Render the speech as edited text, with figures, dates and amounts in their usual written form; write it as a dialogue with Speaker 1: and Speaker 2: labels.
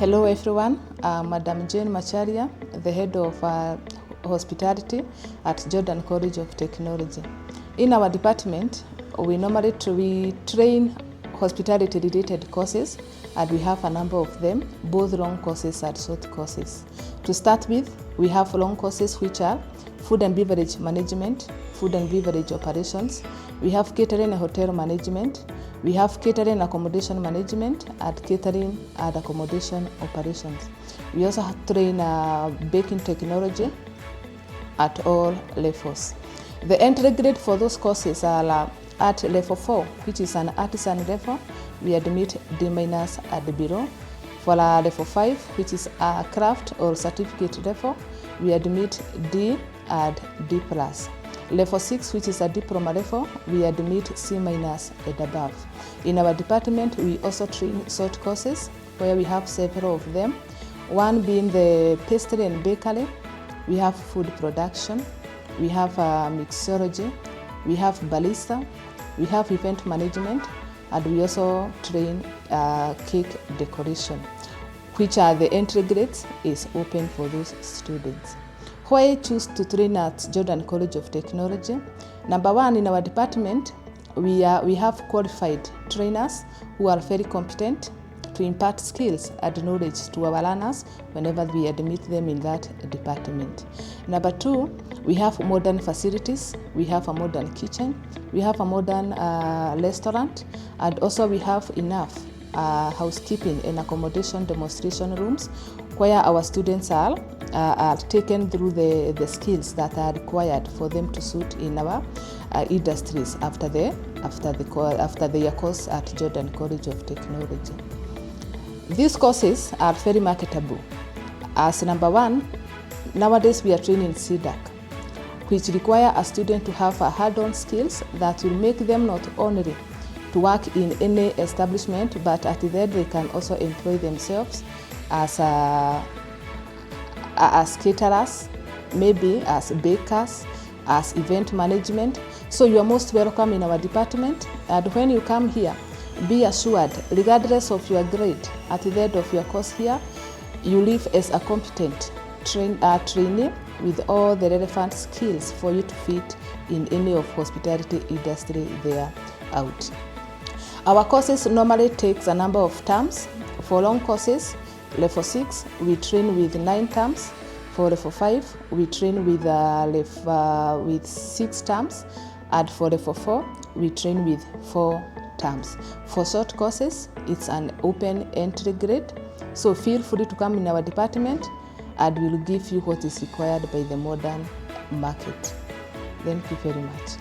Speaker 1: Hello everyone, Madam Jane Macharia, the head of hospitality at Jordan College of Technology. In our department, we normally train hospitality related courses, and we have a number of them, both long courses and short courses. To start with, we have long courses which are food and beverage management, food and beverage operations. We have catering and hotel management. We have catering accommodation management and catering and accommodation operations. We also train baking technology at all levels. The entry grade for those courses are at level 4, which is an artisan level. We admit D- and below. For level 5, which is a craft or certificate level, we admit D and D+. Level 6, which is a diploma level, we admit C- and above. In our department, we also train short courses where we have several of them. One being the pastry and bakery, we have food production, we have mixology, we have barista, we have event management, and we also train cake decoration, which are the entry grades is open for those students. Why I choose to train at Jordan College of Technology? Number one, in our department, we have qualified trainers who are very competent to impart skills and knowledge to our learners whenever we admit them in that department. Number two, we have modern facilities, we have a modern kitchen, we have a modern restaurant, and also we have enough housekeeping and accommodation demonstration rooms where our students are taken through the skills that are required for them to suit in our industries after their course at Jordan College of Technology. These courses are very marketable. As number one, nowadays we are training CDACC, which require a student to have a hard-on skills that will make them not only to work in any establishment, but at the end they can also employ themselves as caterers, maybe as bakers, as event management. So you are most welcome in our department, and when you come here, be assured, regardless of your grade, at the end of your course here, you leave as a competent trainee with all the relevant skills for you to fit in any of hospitality industry there out. Our courses normally takes a number of terms. For long courses, level 6, we train with 9 terms. For level 5, we train with 6 terms. And for level 4, we train with 4 terms. For short courses, it's an open entry grade. So feel free to come in our department and we'll give you what is required by the modern market. Thank you very much.